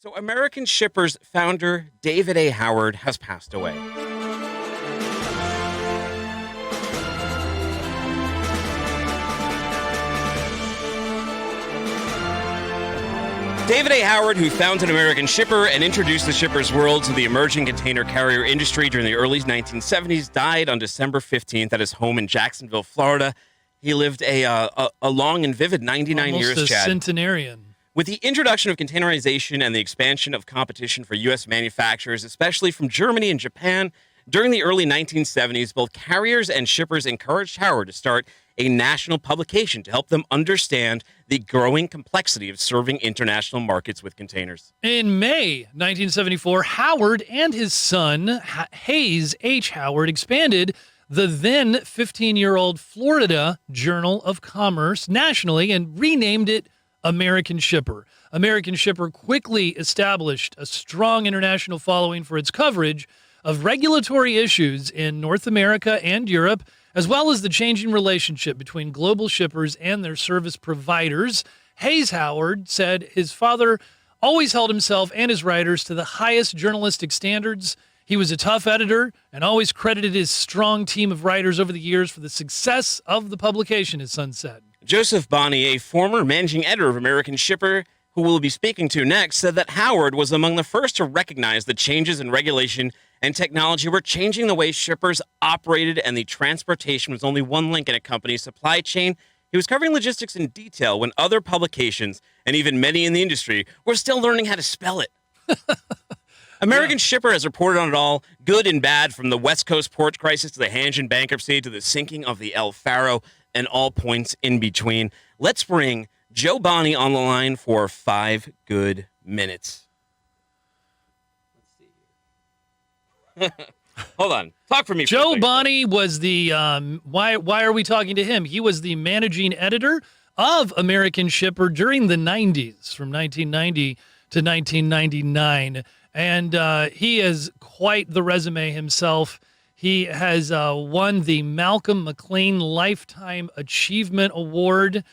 So, American Shippers founder David A. Howard has passed away. David A. Howard, who founded American Shipper and introduced the shipper's world to the emerging container carrier industry during the early 1970s, died on December 15th at his home in Jacksonville, Florida. He lived a long and vivid 99 years, Almost a Chad. centenarian. With the introduction of containerization and the expansion of competition for U.S. manufacturers, especially from Germany and Japan, during the early 1970s, both carriers and shippers encouraged Howard to start a national publication to help them understand the growing complexity of serving international markets with containers. In May 1974, Howard and his son, Hayes H. Howard, expanded the then 15-year-old Florida Journal of Commerce nationally and renamed it American Shipper. American Shipper quickly established a strong international following for its coverage of regulatory issues in North America and Europe, as well as the changing relationship between global shippers and their service providers. Hayes Howard said his father always held himself and his writers to the highest journalistic standards. He was a tough editor and always credited his strong team of writers over the years for the success of the publication, his son said. Joseph Bonney, a former managing editor of American Shipper, who we'll be speaking to next, said that Howard was among the first to recognize the changes in regulation and technology were changing the way shippers operated, and the transportation was only one link in a company's supply chain. He was covering logistics in detail when other publications, and even many in the industry, were still learning how to spell it. American Shipper has reported on it all, good and bad, from the West Coast port crisis to the Hanjin bankruptcy to the sinking of the El Faro and all points in between. Let's bring Joe Bonney on the line for 5 good minutes. Let's see here. Hold on. Talk for me. Joe Bonney was the, why are we talking to him? He was the managing editor of American Shipper during the 90s, from 1990 to 1999. And he has quite the resume himself. He has won the Malcolm McLean Lifetime Achievement Award,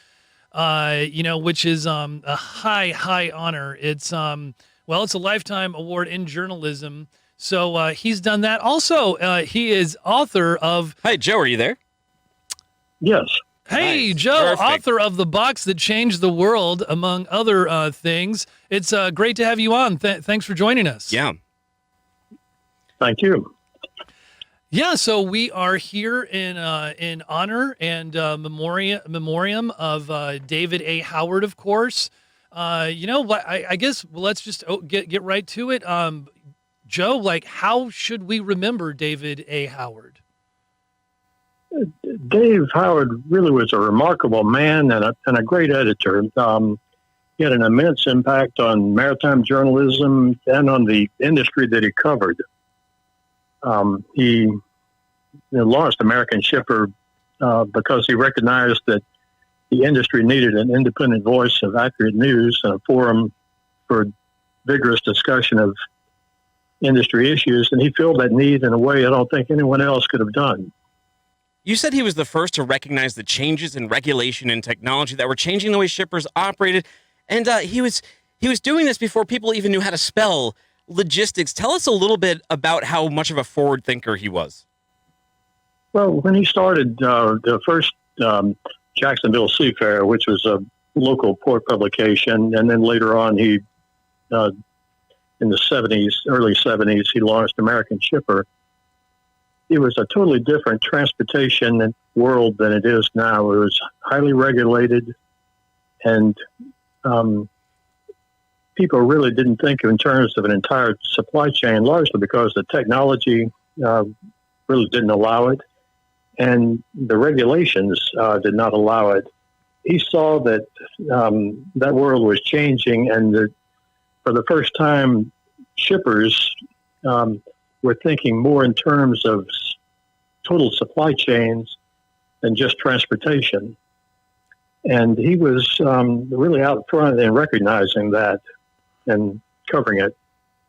which is a high honor. It's it's a lifetime award in journalism. So he's done that. Also, he is author of. Hi, Joe. Are you there? Yes. Hey, Nice. Joe, Perfect. author of The Box That Changed the World, among other things. It's great to have you on. Thanks for joining us. Yeah. Thank you. Yeah, so we are here in honor and memoriam of David A. Howard, of course. I guess let's just get right to it. Joe, how should we remember David A. Howard? Dave Howard really was a remarkable man and a great editor. He had an immense impact on maritime journalism and on the industry that he covered. He launched American Shipper because he recognized that the industry needed an independent voice of accurate news and a forum for vigorous discussion of industry issues, and he filled that need in a way I don't think anyone else could have done. You said he was the first to recognize the changes in regulation and technology that were changing the way shippers operated, and he was doing this before people even knew how to spell logistics. Tell us a little bit about how much of a forward thinker he was. Well, when he started the first Jacksonville Seafarer, which was a local port publication, and then later on he, in the early 70s, he launched American Shipper. It was a totally different transportation world than it is now. It was highly regulated, and people really didn't think in terms of an entire supply chain, largely because the technology really didn't allow it, and the regulations did not allow it. He saw that that world was changing, and that for the first time, shippers were thinking more in terms of total supply chains than just transportation. And he was really out front in recognizing that and covering it.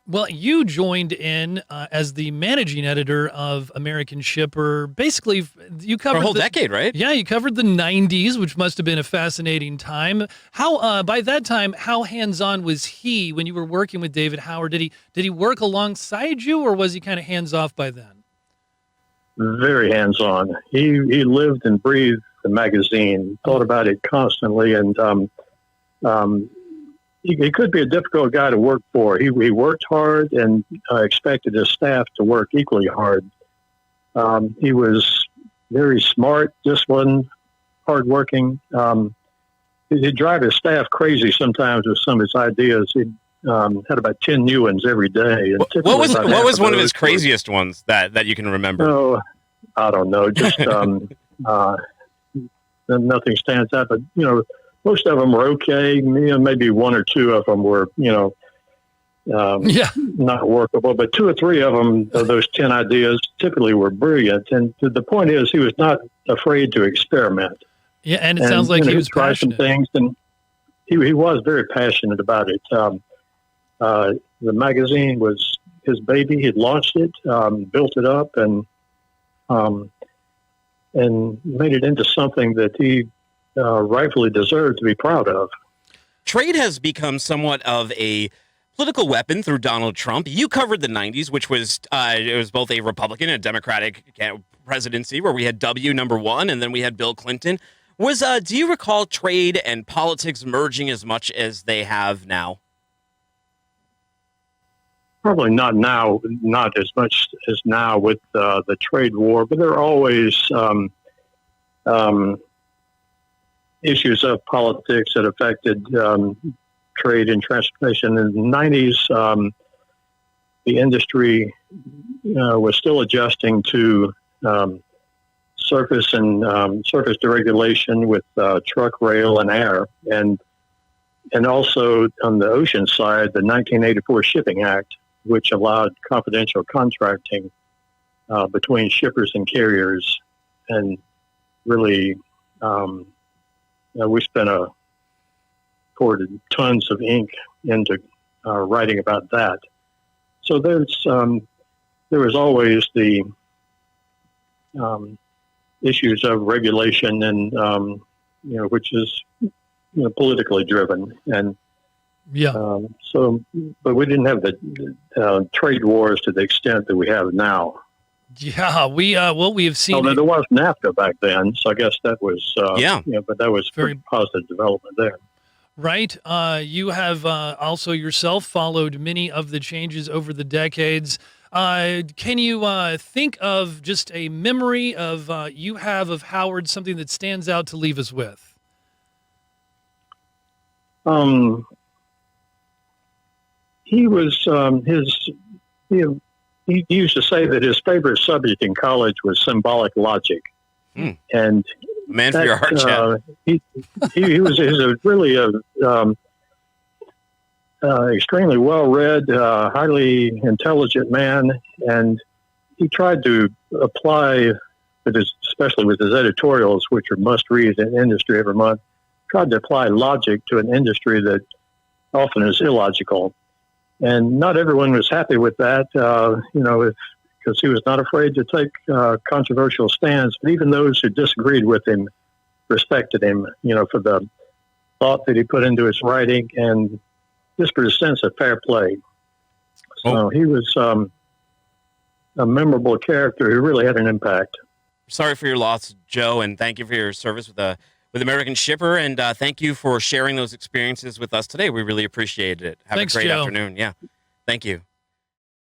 Well, you joined in as the managing editor of American Shipper. Basically, you For covered a whole the, decade, right? Yeah, you covered the '90s, which must have been a fascinating time. How by that time, how hands-on was he when you were working with David Howard? Did he work alongside you, or was he kind of hands-off by then? Very hands-on. He lived and breathed the magazine, thought about it constantly, and um, he could be a difficult guy to work for. He worked hard and expected his staff to work equally hard. He was very smart, disciplined, hardworking. He'd drive his staff crazy sometimes with some of his ideas. He had about 10 new ones every day. And What was one of his those craziest ones that you can remember? Oh, I don't know. Just nothing stands out. But most of them were okay. Maybe one or two of them were not workable. But two or three of them, of those 10 ideas, typically were brilliant. And the point is, he was not afraid to experiment. Yeah, and it sounds like he was try some passionate. things, and he was very passionate about it. The magazine was his baby. He'd launched it, built it up, and made it into something that he rightfully deserved to be proud of. Trade has become somewhat of a political weapon through Donald Trump. You covered the '90s, which was it was both a Republican and a Democratic presidency, where we had W #1, and then we had Bill Clinton. Do you recall trade and politics merging as much as they have now? Probably not now, not as much as now with the trade war, but there are always issues of politics that affected trade and transportation. In the '90s, the industry was still adjusting to surface deregulation with truck, rail, and air, and also on the ocean side, the 1984 Shipping Act, which allowed confidential contracting between shippers and carriers, and really we poured tons of ink into writing about that. So there was always the issues of regulation, and which is politically driven, and but we didn't have the trade wars to the extent that we have now. Yeah, we have seen. Although there was NAFTA back then, so I guess that was but that was very positive development there. Right. You have also yourself followed many of the changes over the decades. Can you think of just a memory of you have of Howard, something that stands out to leave us with? He was he used to say that his favorite subject in college was symbolic logic, and man for your heart, Chad. He was really extremely well-read, highly intelligent man, and he tried to apply, especially with his editorials, which are must-read in industry every month, tried to apply logic to an industry that often is illogical. And not everyone was happy with that, because he was not afraid to take controversial stands. But even those who disagreed with him respected him, for the thought that he put into his writing and just for his sense of fair play. So he was a memorable character who really had an impact. Sorry for your loss, Joe, and thank you for your service with American Shipper, and thank you for sharing those experiences with us today. We really appreciated it. Have Thanks, a great Joe. afternoon. Yeah. Thank you.